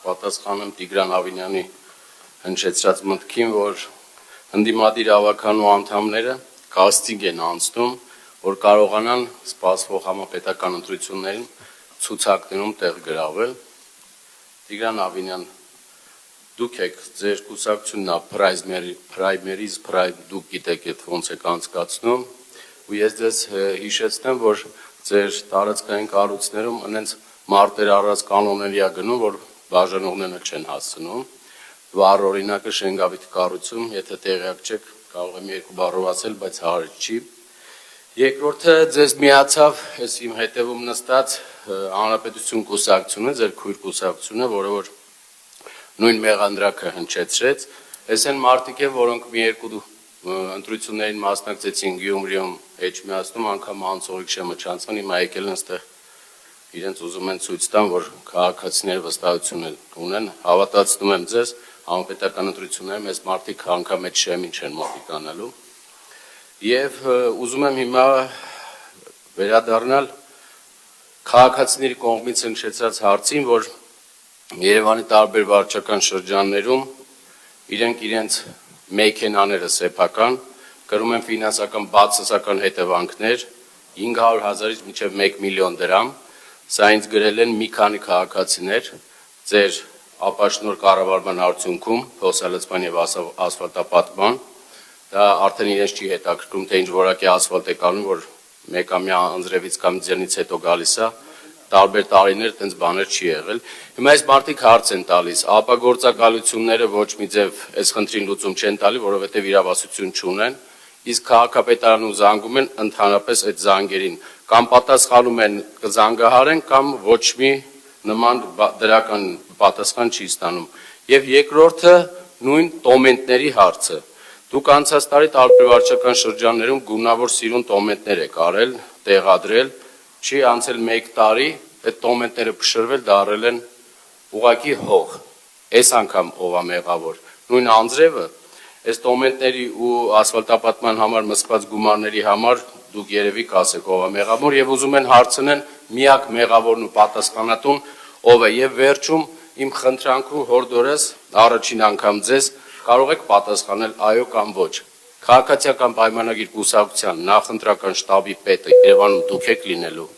պատասխանեմ Տիգրան Ավինյանի հնչեցրած մտքին, որ ընդդիմադիր ավականու անդամները կաստինգ են անցնում, որ կարողանան սպասվող համապետական ընտրություններին ցուցակներում տեղ գրավել։ Տիգրան Ավինյան, դուք եք, ձեր կուսակցությունն է պրայմերիզ, դուք գիտեք ոնց եք անցկացնում, ու ես ձեզ հիշեցնեմ, որ ձեր տարածքային կառույցներում այնց մարտեր առած կանոնների է գնում, որ բաժանողները չեն հասցնում։ Վառ օրինակը Շենգավիթ կառույցում, եթե տեղյակ չեք, կարող եմ երկու բառով ասել, բայց հարց չի։ Երկրորդը ձեզ միացավ, ես իմ հետևում նստած Հանրապետություն կուսակցությունը, ձեր քույր կուսակցությունը, որը որ նույն մեղանդրակը հնչեցրեց, այս են մարդիկ են, որոնք մի երկու ընտրություններին մասնակցեցին Գյումրիում, Էջմիածնում, անգամ անցողիկ շեմը չանցան, հիմա եկել են այստեղ իրենց ուզում են ցույց տան, որ քաղաքացիները վստահություն ունեն, հավատացնում եմ ձեզ, համապետական ընտրություններում այս մարդիկ անգամ այդ շեմին չեն մոտիկանալու։ Եվ ուզում եմ հիմա վերադառնալ քաղաքացիների կողմից հնչեցած հարցին, որ Երևանի տարբեր վարչական շրջաններում իրենք իրենց մեքենաները սեփական կրում են ֆինանսական բացասական հետևանքներ 500,000-ից մինչև 1 միլիոն դրամ, սա ինձ գրել են մի քանի քաղաքացիներ ձեր ապաշնոր կառավարման արդյունքում փոսալցման եւ ասֆալտապատման, դա արդեն իրենց չի հետաքրքրում, թե ինչ որակի ասֆալտ է կանում, որ մեկամյա անձրևից կամ ձյունից հետո գալիս է, տարբեր տարիներ այդպես բաներ չի եղել։ Հիմա այս մարդիկ հարց են տալիս, ապագործակալությունները ոչ մի ձև այս խնդրին լուծում չեն տալի, որովհետև իրավասություն չունեն, իսկ քաղաքապետարանում զանգում են ընդհանրապես այդ զանգերին, կամ պատասխանում են կզանգահարեն, կամ ոչ մի նման դրական պատասխան չի ստանում։ Եվ երկրորդը նույն տոմենտների հարցը։ Դուք անցած տարի տարբեր վարչական շրջաններում գունավոր սիրուն տոմենտներ եք արել, տեղադրել, չի անցել 1 տարի, այդ տոմենտները փշրվել դարել են ուղղակի հող։ Այս անգամ ով է մեղավոր։ Նույն անձրևը, այս տոմենտների ու ասֆալտապատման համար մսկված գումարների համար դուք երևի կասեք ով է մեղավոր եւ ուզում են հարցնեն միակ մեղավորն ու պատասխանատուն ով է եւ վերջում իմ խնդրանքու հորդորս առաջին անգամ ձեզ կարող եք պատասխանել այո կամ ոչ։ Քաղաքացիական պայմանագիր կուսակցության նախընտրական շտաբի պետը Երևանում դուք եք լինելու։